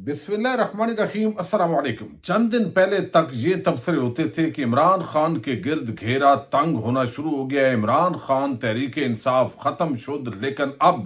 بسم اللہ الرحمن الرحیم۔ السلام علیکم۔ چند دن پہلے تک یہ تبصرے ہوتے تھے کہ عمران خان کے گرد گھیرا تنگ ہونا شروع ہو گیا ہے، عمران خان تحریک انصاف ختم شد، لیکن اب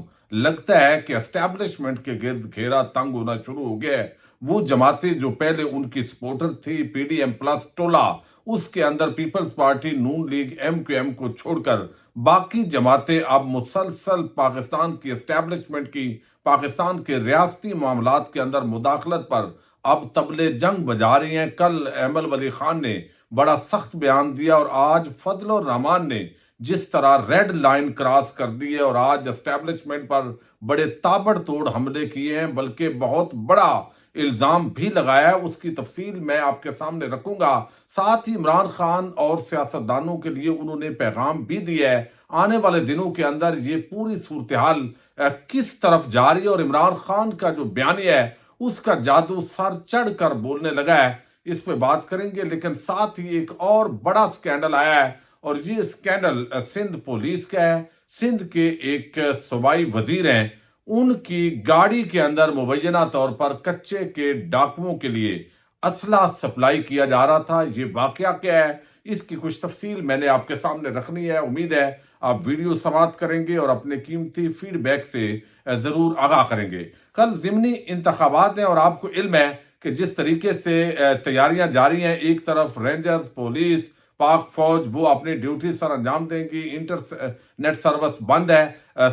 لگتا ہے کہ اسٹیبلشمنٹ کے گرد گھیرا تنگ ہونا شروع ہو گیا ہے۔ وہ جماعتیں جو پہلے ان کی سپورٹر تھی، پی ڈی ایم پلس ٹولہ، اس کے اندر پیپلز پارٹی، نون لیگ، ایم کیو ایم کو چھوڑ کر باقی جماعتیں اب مسلسل پاکستان کی اسٹیبلشمنٹ کی، پاکستان کے ریاستی معاملات کے اندر مداخلت پر اب طبلِ جنگ بجا رہی ہیں۔ کل ایمل ولی خان نے بڑا سخت بیان دیا اور آج فضل الرحمان نے جس طرح ریڈ لائن کراس کر دی ہے اور آج اسٹیبلشمنٹ پر بڑے تابڑ توڑ حملے کیے ہیں، بلکہ بہت بڑا الزام بھی لگایا ہے، اس کی تفصیل میں آپ کے سامنے رکھوں گا۔ ساتھ ہی عمران خان اور سیاستدانوں کے لیے انہوں نے پیغام بھی دیا ہے، آنے والے دنوں کے اندر یہ پوری صورتحال کس طرف جا رہی ہے، اور عمران خان کا جو بیانیہ ہے اس کا جادو سر چڑھ کر بولنے لگا ہے، اس پہ بات کریں گے۔ لیکن ساتھ ہی ایک اور بڑا سکینڈل آیا ہے، اور یہ سکینڈل سندھ پولیس کا ہے۔ سندھ کے ایک صوبائی وزیر ہیں، ان کی گاڑی کے اندر مبینہ طور پر کچے کے ڈاکوؤں کے لیے اسلحہ سپلائی کیا جا رہا تھا۔ یہ واقعہ کیا ہے، اس کی کچھ تفصیل میں نے آپ کے سامنے رکھنی ہے۔ امید ہے آپ ویڈیو سماعت کریں گے اور اپنے قیمتی فیڈ بیک سے ضرور آگاہ کریں گے۔ کل ضمنی انتخابات ہیں اور آپ کو علم ہے کہ جس طریقے سے تیاریاں جاری ہیں، ایک طرف رینجرز، پولیس، پاک فوج وہ اپنی ڈیوٹی سر انجام دیں گی، انٹرنیٹ سروس بند ہے،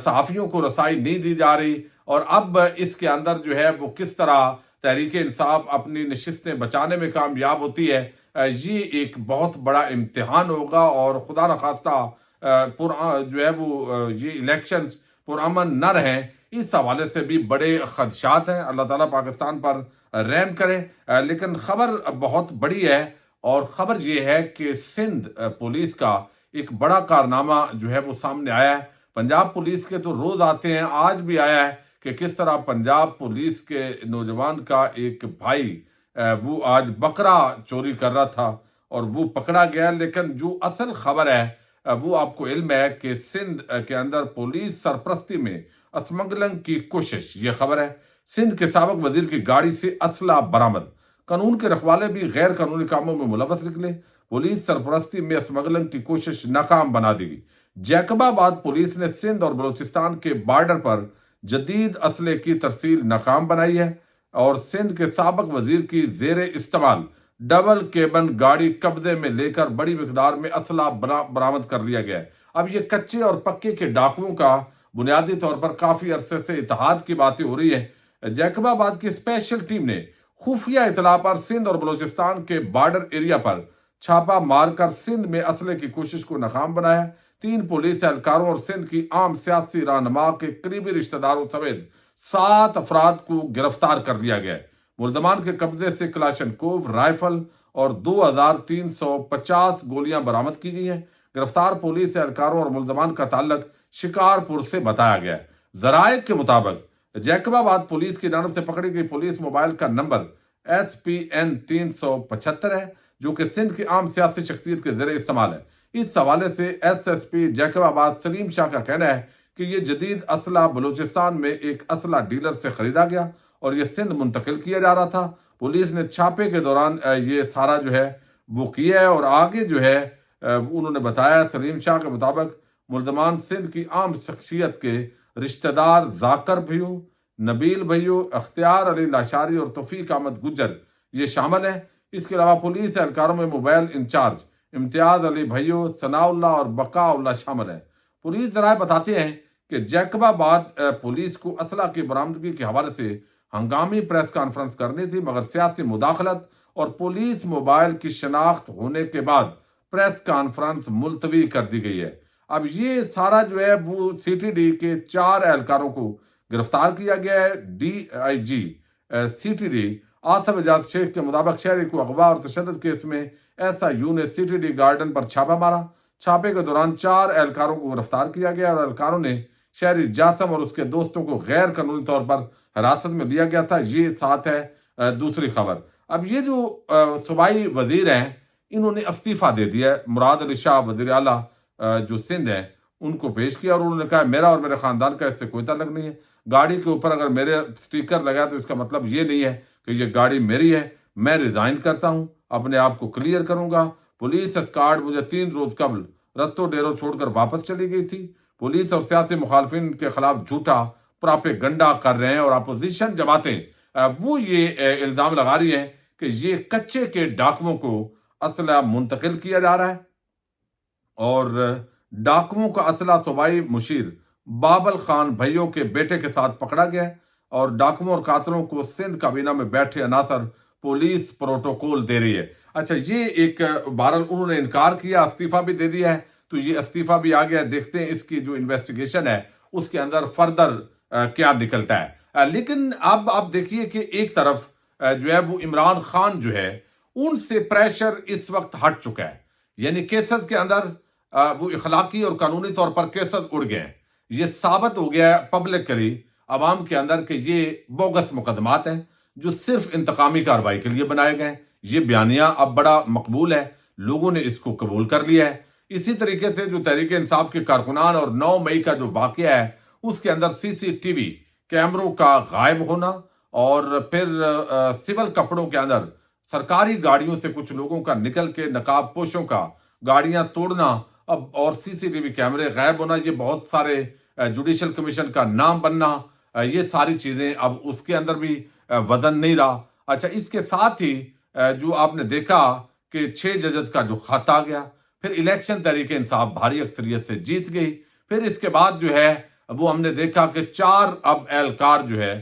صحافیوں کو رسائی نہیں دی جا رہی، اور اب اس کے اندر جو ہے وہ کس طرح تحریک انصاف اپنی نشستیں بچانے میں کامیاب ہوتی ہے، یہ ایک بہت بڑا امتحان ہوگا، اور خدا نخواستہ جو ہے وہ یہ الیکشنز پرامن نہ رہیں، اس حوالے سے بھی بڑے خدشات ہیں۔ اللہ تعالیٰ پاکستان پر رحم کرے۔ لیکن خبر بہت بڑی ہے، اور خبر یہ ہے کہ سندھ پولیس کا ایک بڑا کارنامہ جو ہے وہ سامنے آیا ہے۔ پنجاب پولیس کے تو روز آتے ہیں، آج بھی آیا ہے کہ کس طرح پنجاب پولیس کے نوجوان کا ایک بھائی وہ آج بکرا چوری کر رہا تھا اور وہ پکڑا گیا۔ لیکن جو اصل خبر ہے وہ آپ کو علم ہے کہ سندھ کے اندر پولیس سرپرستی میں اسمگلنگ کی کوشش، یہ خبر ہے۔ سندھ کے سابق وزیر کی گاڑی سے اسلحہ برآمد، قانون کے رکھوالے بھی غیر قانونی کاموں میں ملوث نکلے، پولیس سرپرستی میں اسمگلنگ کی کوشش ناکام بنا دی گئی۔ جیکب آباد پولیس نے سندھ اور بلوچستان کے بارڈر پر جدید اسلحے کی ترسیل ناکام بنائی ہے، اور سندھ کے سابق وزیر کی زیر استعمال ڈبل کیبن گاڑی قبضے میں لے کر بڑی مقدار میں اسلحہ برآمد کر لیا گیا ہے۔ اب یہ کچے اور پکے کے ڈاکوؤں کا بنیادی طور پر کافی عرصے سے اتحاد کی باتیں ہو رہی ہے۔ جیکب آباد کی اسپیشل ٹیم نے خفیہ اطلاع پر سندھ اور بلوچستان کے بارڈر ایریا پر چھاپا مار کر سندھ میں اسلحے کی کوشش کو ناکام بنایا۔ 3 پولیس اہلکاروں اور سندھ کی عام سیاسی رہنما کے قریبی رشتہ داروں سمیت 7 افراد کو گرفتار کر لیا گیا ہے۔ ملزمان کے قبضے سے کلاشنکوف رائفل اور 2350 گولیاں برآمد کی گئی ہیں۔ گرفتار پولیس اہلکاروں اور ملزمان کا تعلق شکارپور سے بتایا گیا ہے۔ ذرائع کے مطابق جیکب آباد پولیس کی جانب سے پکڑی گئی پولیس موبائل کا نمبر SPN 375 ہے، جو کہ سندھ کی عام سیاسی شخصیت کے زیر استعمال ہے۔ اس حوالے سے SSP جیکب آباد سلیم شاہ کا کہنا ہے کہ یہ جدید اسلحہ بلوچستان میں ایک اسلحہ ڈیلر سے خریدا گیا اور یہ سندھ منتقل کیا جا رہا تھا۔ پولیس نے چھاپے کے دوران یہ سارا جو ہے وہ کیا ہے، اور آگے جو ہے انہوں نے بتایا، سلیم شاہ کے مطابق ملزمان سندھ کی عام شخصیت کے رشتہ دار ذاکر بھیو، نبیل بھیو، اختیار علی لاشاری اور توفیق احمد گجر یہ شامل ہیں۔ اس کے علاوہ پولیس اہلکاروں میں موبائل انچارج امتیاز علی بھیو، ثناء اللہ اور بقاء اللہ شامل ہیں۔ پولیس ذرائع بتاتے ہیں کہ جیکب آباد پولیس کو اسلحہ کی برآمدگی کے حوالے سے ہنگامی پریس کانفرنس کرنی تھی، مگر سیاسی مداخلت اور پولیس موبائل کی شناخت ہونے کے بعد پریس کانفرنس ملتوی کر دی گئی ہے۔ اب یہ سارا جو ہے وہ CTD کے 4 اہلکاروں کو گرفتار کیا گیا ہے۔ DIG CTD آصف اعجاز شیخ کے مطابق شہری کو اغوا اور تشدد کیس میں SIU نے CTD گارڈن پر چھاپا مارا۔ چھاپے کے دوران 4 اہلکاروں کو گرفتار کیا گیا، اور اہلکاروں نے شہری جاسم اور اس کے دوستوں کو غیر قانونی طور پر حراست میں لیا گیا تھا۔ یہ ساتھ ہے دوسری خبر۔ اب یہ جو صوبائی وزیر ہیں انہوں نے استعفیٰ دے دیا ہے۔ مراد علی شاہ وزیر اعلیٰ جو سندھ ہیں ان کو پیش کیا، اور انہوں نے کہا میرا اور میرے خاندان کا اس سے کوئی تعلق نہیں ہے۔ گاڑی کے اوپر اگر میرے سٹیکر لگا تو اس کا مطلب یہ نہیں ہے کہ یہ گاڑی میری ہے، میں ریزائن کرتا ہوں، اپنے آپ کو کلیئر کروں گا۔ پولیس اسکارڈ مجھے 3 روز قبل رتو ڈیرو چھوڑ کر واپس چلی گئی تھی۔ پولیس اور سیاسی مخالفین کے خلاف جھوٹا پراپیگنڈا کر رہے ہیں، اور اپوزیشن جماعتیں وہ یہ الزام لگا رہی ہیں کہ یہ کچے کے ڈاکوؤں کو اسلحہ منتقل کیا جا رہا ہے، اور ڈاکوؤں کا اسلحہ صوبائی مشیر بابل خان بھائیوں کے بیٹے کے ساتھ پکڑا گیا ہے، اور ڈاکوؤں اور قاتلوں کو سندھ کابینہ میں بیٹھے عناصر پولیس پروٹوکول دے رہی ہے۔ اچھا، یہ ایک بہرحال انہوں نے انکار کیا، استعفیٰ بھی دے دیا ہے، تو یہ استعفیٰ بھی آ گیا ہے۔ دیکھتے ہیں اس کی جو انویسٹیگیشن ہے اس کے اندر فردر کیا نکلتا ہے۔ لیکن اب آپ دیکھیے کہ ایک طرف جو ہے وہ عمران خان جو ہے ان سے پریشر اس وقت ہٹ چکا ہے، یعنی کیسز کے اندر وہ اخلاقی اور قانونی طور پر کیسز اڑ گئے ہیں۔ یہ ثابت ہو گیا ہے پبلکلی عوام کے اندر کہ یہ بوگس مقدمات ہیں جو صرف انتقامی کارروائی کے لیے بنائے گئے ہیں۔ یہ بیانیہ اب بڑا مقبول ہے، لوگوں نے اس کو قبول کر لیا ہے۔ اسی طریقے سے جو تحریک انصاف کے کارکنان اور 9 مئی کا جو واقعہ ہے اس کے اندر CCTV کیمروں کا غائب ہونا، اور پھر سول کپڑوں کے اندر سرکاری گاڑیوں سے کچھ لوگوں کا نکل کے نقاب پوشوں کا گاڑیاں توڑنا، اور CCTV کیمرے غائب ہونا، یہ بہت سارے جوڈیشل کمیشن کا نام بننا، یہ ساری چیزیں اب اس کے اندر بھی وزن نہیں رہا۔ اچھا، اس کے ساتھ ہی جو آپ نے دیکھا کہ 6 ججز کا جو خط آ گیا، پھر الیکشن تحریک انصاف بھاری اکثریت سے جیت گئی۔ پھر اس کے بعد جو ہے وہ ہم نے دیکھا کہ 4 اب اہلکار جو ہے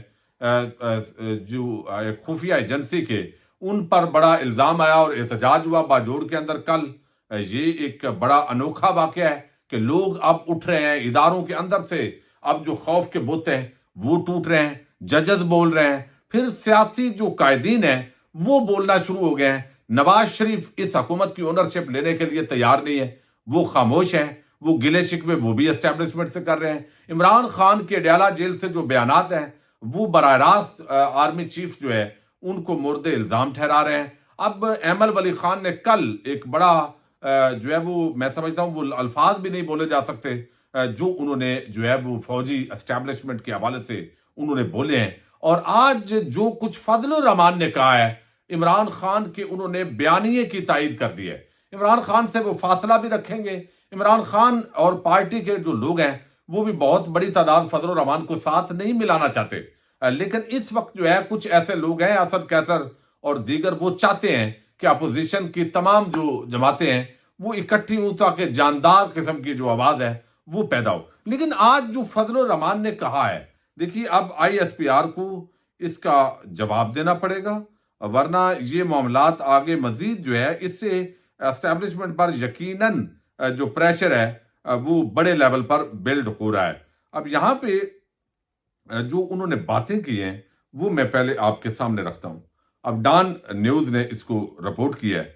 جو خفیہ ایجنسی کے، ان پر بڑا الزام آیا اور احتجاج ہوا باجوڑ کے اندر کل۔ یہ ایک بڑا انوکھا واقعہ ہے کہ لوگ اب اٹھ رہے ہیں، اداروں کے اندر سے اب جو خوف کے بت ہیں وہ ٹوٹ رہے ہیں، ججز بول رہے ہیں، پھر سیاسی جو قائدین ہیں وہ بولنا شروع ہو گئے ہیں۔ نواز شریف اس حکومت کی اونرشپ لینے کے لیے تیار نہیں ہے، وہ خاموش ہیں، وہ گلے شکوے وہ بھی اسٹیبلشمنٹ سے کر رہے ہیں۔ عمران خان کے اڈیالہ جیل سے جو بیانات ہیں وہ براہ راست آرمی چیف جو ہے ان کو مورد الزام ٹھہرا رہے ہیں۔ اب ایمل ولی خان نے کل ایک بڑا جو ہے وہ، میں سمجھتا ہوں وہ الفاظ بھی نہیں بولے جا سکتے جو انہوں نے جو ہے وہ فوجی اسٹیبلشمنٹ کے حوالے سے انہوں نے بولے ہیں، اور آج جو کچھ فضل الرحمان نے کہا ہے عمران خان کے، انہوں نے بیانیے کی تائید کر دی ہے۔ عمران خان سے وہ فاصلہ بھی رکھیں گے۔ عمران خان اور پارٹی کے جو لوگ ہیں وہ بھی بہت بڑی تعداد فضل الرحمان کو ساتھ نہیں ملانا چاہتے، لیکن اس وقت جو ہے کچھ ایسے لوگ ہیں، اسد قیصر اور دیگر، وہ چاہتے ہیں کہ اپوزیشن کی تمام جو جماعتیں ہیں وہ اکٹھی ہوں تاکہ جاندار قسم کی جو آواز ہے وہ پیدا ہو۔ لیکن آج جو فضل الرحمان نے کہا ہے، دیکھیے اب ISPR کو اس کا جواب دینا پڑے گا، ورنہ یہ معاملات آگے مزید جو ہے اس سے اسٹیبلشمنٹ پر یقیناً جو پریشر ہے وہ بڑے لیول پر بلڈ ہو رہا ہے۔ اب یہاں پہ جو انہوں نے باتیں کی ہیں وہ میں پہلے آپ کے سامنے رکھتا ہوں۔ اب ڈان نیوز نے اس کو رپورٹ کیا ہے،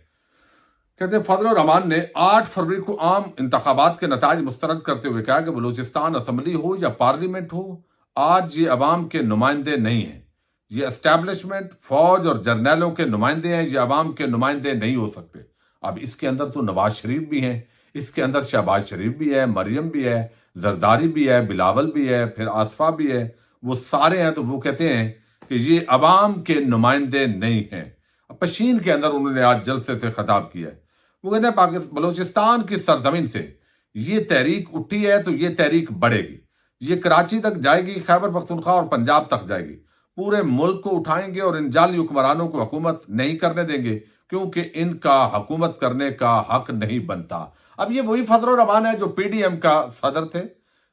کہتے ہیں فضل الرحمان نے 8 فروری کو عام انتخابات کے نتائج مسترد کرتے ہوئے کہا کہ بلوچستان اسمبلی ہو یا پارلیمنٹ ہو، آج یہ عوام کے نمائندے نہیں ہیں، یہ اسٹیبلشمنٹ، فوج اور جرنیلوں کے نمائندے ہیں، یہ عوام کے نمائندے نہیں ہو سکتے۔ اب اس کے اندر تو نواز شریف بھی ہیں، اس کے اندر شہباز شریف بھی ہے، مریم بھی ہے، زرداری بھی ہے، بلاول بھی ہے، پھر آصفہ بھی ہے، وہ سارے ہیں، تو وہ کہتے ہیں کہ یہ عوام کے نمائندے نہیں ہیں۔ پشین کے اندر انہوں نے آج جلسے سے خطاب کیا ہے، وہ کہتے ہیں بلوچستان کی سرزمین سے یہ تحریک اٹھی ہے تو یہ تحریک بڑھے گی، یہ کراچی تک جائے گی، خیبر پختونخوا اور پنجاب تک جائے گی، پورے ملک کو اٹھائیں گے اور ان جعلی حکمرانوں کو حکومت نہیں کرنے دیں گے کیونکہ ان کا حکومت کرنے کا حق نہیں بنتا۔ اب یہ وہی فضل الرحمان ہے جو PDM کا صدر تھے،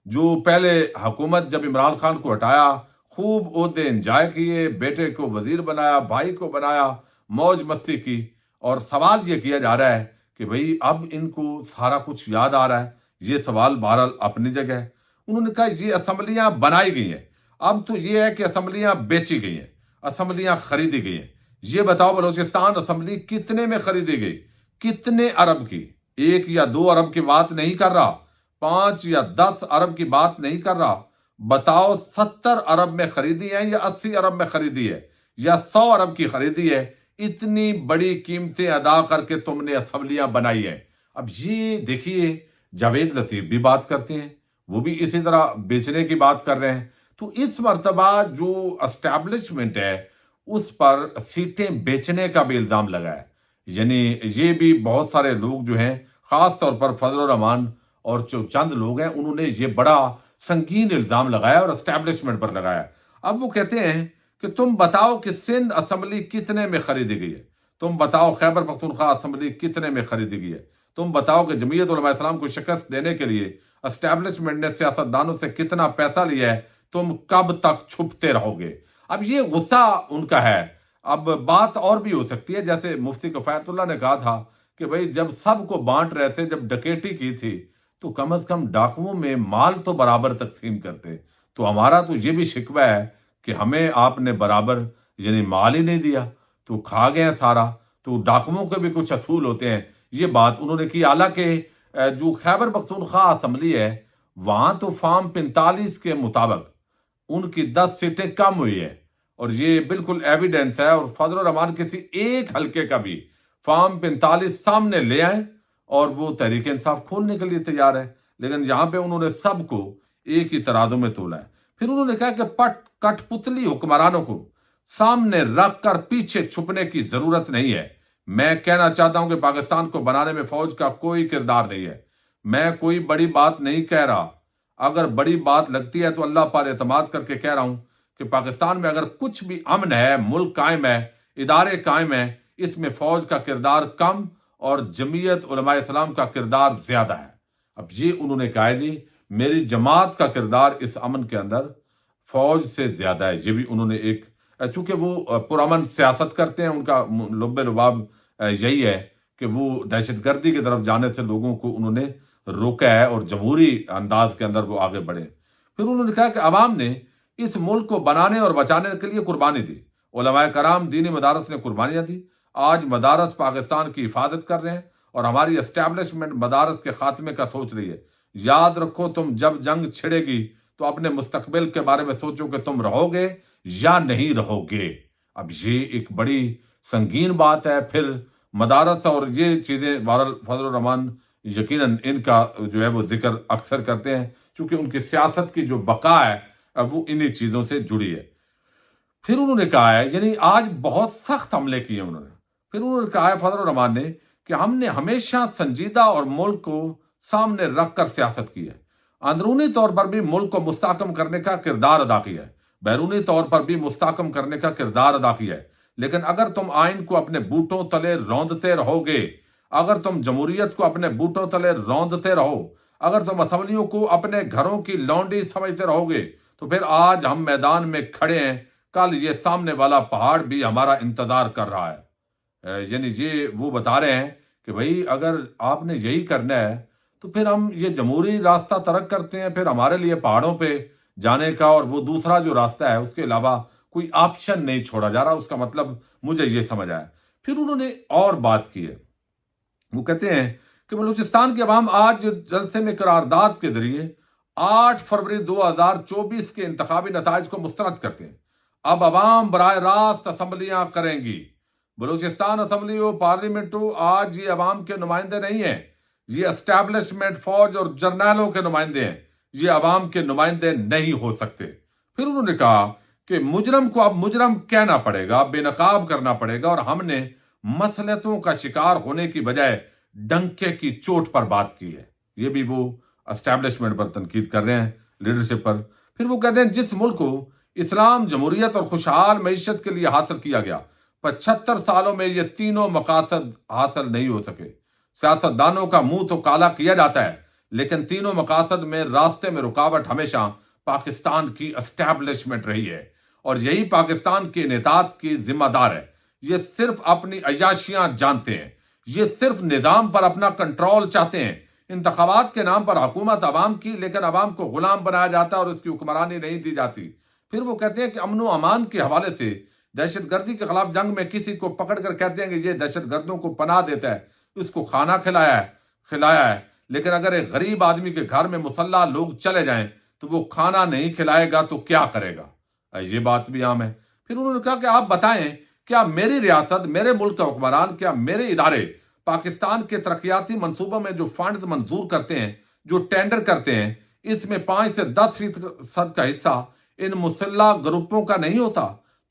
جو پہلے حکومت جب عمران خان کو ہٹایا خوب عہدے انجوائے کیے، بیٹے کو وزیر بنایا، بھائی کو بنایا، موج مستی کی، اور سوال یہ کیا جا رہا ہے کہ بھئی اب ان کو سارا کچھ یاد آ رہا ہے۔ یہ سوال بہرحال اپنی جگہ ہے۔ انہوں نے کہا یہ اسمبلیاں بنائی گئی ہیں، اب تو یہ ہے کہ اسمبلیاں بیچی گئی ہیں، اسمبلیاں خریدی گئی ہیں۔ یہ بتاؤ بلوچستان اسمبلی کتنے میں خریدی گئی، کتنے ارب کی؟ 1 یا 2 ارب کی بات نہیں کر رہا، 5 یا 10 ارب کی بات نہیں کر رہا۔ بتاؤ 70 ارب میں خریدی ہے یا 80 ارب میں خریدی ہے یا 100 ارب کی خریدی ہے؟ اتنی بڑی قیمتیں ادا کر کے تم نے اسمبلیاں بنائی ہیں۔ اب یہ دیکھیے جاوید لطیف بھی بات کرتے ہیں، وہ بھی اسی طرح بیچنے کی بات کر رہے ہیں۔ تو اس مرتبہ جو اسٹیبلشمنٹ ہے اس پر سیٹیں بیچنے کا بھی الزام لگا ہے۔ یعنی یہ بھی بہت سارے لوگ جو ہیں، خاص طور پر فضل الرحمان اور جو چند لوگ ہیں، انہوں نے یہ بڑا سنگین الزام لگایا اور اسٹیبلشمنٹ پر لگایا۔ اب وہ کہتے ہیں کہ تم بتاؤ کہ سندھ اسمبلی کتنے میں خریدی گئی ہے، تم بتاؤ خیبر پختونخوا اسمبلی کتنے میں خریدی گئی ہے، تم بتاؤ کہ جمعیت علماء اسلام کو شکست دینے کے لیے اسٹیبلشمنٹ نے سیاستدانوں سے کتنا پیسہ لیا ہے، تم کب تک چھپتے رہو گے۔ اب یہ غصہ ان کا ہے۔ اب بات اور بھی ہو سکتی ہے، جیسے مفتی کفایت اللہ نے کہا تھا کہ بھئی جب سب کو بانٹ رہے تھے، جب ڈکیٹی کی تھی تو کم از کم ڈاکوؤں میں مال تو برابر تقسیم کرتے۔ تو ہمارا تو یہ بھی شکوہ ہے کہ ہمیں آپ نے برابر یعنی مال ہی نہیں دیا، تو کھا گئے ہیں سارا، تو ڈاکوؤں کے بھی کچھ اصول ہوتے ہیں۔ یہ بات انہوں نے کی، حالانکہ جو خیبر پختونخوا اسمبلی ہے وہاں تو فارم 45 کے مطابق ان کی 10 سیٹیں کم ہوئی ہے، اور یہ بالکل ایویڈنس ہے، اور فضل الرحمان کسی ایک حلقے کا بھی فارم 45 سامنے لے آئیں اور وہ تحریک انصاف کھولنے کے لیے تیار ہے، لیکن یہاں پہ انہوں نے سب کو ایک ہی ترازو میں تولا ہے۔ پھر انہوں نے کہا کہ کٹ پتلی حکمرانوں کو سامنے رکھ کر پیچھے چھپنے کی ضرورت نہیں ہے۔ میں کہنا چاہتا ہوں کہ پاکستان کو بنانے میں فوج کا کوئی کردار نہیں ہے۔ میں کوئی بڑی بات نہیں کہہ رہا، اگر بڑی بات لگتی ہے تو اللہ پر اعتماد کر کے کہہ رہا ہوں کہ پاکستان میں اگر کچھ بھی امن ہے، ملک قائم ہے، ادارے قائم ہیں، اس میں فوج کا کردار کم اور جمعیت علماء اسلام کا کردار زیادہ ہے۔ اب یہ انہوں نے کہا ہے جی میری جماعت کا کردار اس امن کے اندر فوج سے زیادہ ہے۔ یہ بھی انہوں نے ایک، چونکہ وہ پرامن سیاست کرتے ہیں، ان کا لب لباب یہی ہے کہ وہ دہشت گردی کی طرف جانے سے لوگوں کو انہوں نے روکا ہے اور جمہوری انداز کے اندر وہ آگے بڑھے۔ پھر انہوں نے کہا کہ عوام نے اس ملک کو بنانے اور بچانے کے لیے قربانی دی، علماء کرام، دینی مدارس نے قربانیاں دی، آج مدارس پاکستان کی حفاظت کر رہے ہیں اور ہماری اسٹیبلشمنٹ مدارس کے خاتمے کا سوچ رہی ہے۔ یاد رکھو تم جب جنگ چھڑے گی تو اپنے مستقبل کے بارے میں سوچو کہ تم رہو گے یا نہیں رہو گے۔ اب یہ ایک بڑی سنگین بات ہے۔ پھر مدارس اور یہ چیزیں فضل الرحمان یقیناً ان کا جو ہے وہ ذکر اکثر کرتے ہیں، چونکہ ان کی سیاست کی جو بقا ہے وہ انہی چیزوں سے جڑی ہے۔ پھر انہوں نے کہا ہے، یعنی آج بہت سخت حملے کیے انہوں نے، پھر انہوں نے کہا ہے فضل الرحمان نے کہ ہم نے ہمیشہ سنجیدہ اور ملک کو سامنے رکھ کر سیاست کی ہے، اندرونی طور پر بھی ملک کو مستحکم کرنے کا کردار ادا کیا ہے، بیرونی طور پر بھی مستحکم کرنے کا کردار ادا کیا ہے۔ لیکن اگر تم آئین کو اپنے بوٹوں تلے روندتے رہو گے، اگر تم جمہوریت کو اپنے بوٹوں تلے روندتے رہو، اگر تم اسمبلیوں کو اپنے گھروں کی لونڈی سمجھتے رہو گے، تو پھر آج ہم میدان میں کھڑے ہیں، کل یہ سامنے والا پہاڑ بھی ہمارا انتظار کر رہا ہے۔ یعنی یہ وہ بتا رہے ہیں کہ بھئی اگر آپ نے یہی کرنا ہے تو پھر ہم یہ جمہوری راستہ ترک کرتے ہیں، پھر ہمارے لیے پہاڑوں پہ جانے کا اور وہ دوسرا جو راستہ ہے اس کے علاوہ کوئی آپشن نہیں چھوڑا جا رہا۔ اس کا مطلب مجھے یہ سمجھ آیا۔ پھر انہوں نے اور بات کی ہے، وہ کہتے ہیں کہ بلوچستان کے عوام آج جلسے میں قرارداد کے ذریعے 8 فروری 2024 کے انتخابی نتائج کو مسترد کرتے ہیں۔ اب عوام براہ راست اسمبلیاں کریں گی۔ بلوچستان اسمبلی و پارلیمنٹ آج یہ عوام کے نمائندے نہیں ہیں، یہ اسٹیبلشمنٹ، فوج اور جرنیلوں کے نمائندے ہیں، یہ عوام کے نمائندے نہیں ہو سکتے۔ پھر انہوں نے کہا کہ مجرم کو اب مجرم کہنا پڑے گا، بے نقاب کرنا پڑے گا، اور ہم نے مصلحتوں کا شکار ہونے کی بجائے ڈنکے کی چوٹ پر بات کی ہے۔ یہ بھی وہ اسٹیبلشمنٹ پر تنقید کر رہے ہیں، لیڈرشپ پر۔ پھر وہ کہتے ہیں جس ملک کو اسلام، جمہوریت اور خوشحال معیشت کے لیے حاصل کیا گیا، 75 سالوں میں یہ تینوں مقاصد حاصل نہیں ہو سکے۔ سیاستدانوں کا منہ تو کالا کیا جاتا ہے، لیکن تینوں مقاصد میں راستے میں رکاوٹ ہمیشہ پاکستان کی اسٹیبلشمنٹ رہی ہے، اور یہی پاکستان کے انحطاط کی ذمہ دار ہے۔ یہ صرف اپنی عیاشیاں جانتے ہیں، یہ صرف نظام پر اپنا کنٹرول چاہتے ہیں۔ انتخابات کے نام پر حکومت عوام کی، لیکن عوام کو غلام بنایا جاتا ہے اور اس کی حکمرانی نہیں دی جاتی۔ پھر وہ کہتے ہیں کہ امن و امان کے حوالے سے دہشت گردی کے خلاف جنگ میں کسی کو پکڑ کر کہتے ہیں کہ یہ دہشت گردوں کو پناہ دیتا ہے، اس کو کھانا کھلایا ہے، لیکن اگر ایک غریب آدمی کے گھر میں مسلح لوگ چلے جائیں تو وہ کھانا نہیں کھلائے گا تو کیا کرے گا؟ یہ بات بھی عام ہے۔ پھر انہوں نے کہا کہ آپ بتائیں کیا میری ریاست، میرے ملک کا حکمران، کیا میرے ادارے پاکستان کے ترقیاتی منصوبوں میں جو فنڈز منظور کرتے ہیں، جو ٹینڈر کرتے ہیں، اس میں 5 سے 10% کا حصہ ان مسلح گروپوں کا نہیں ہوتا؟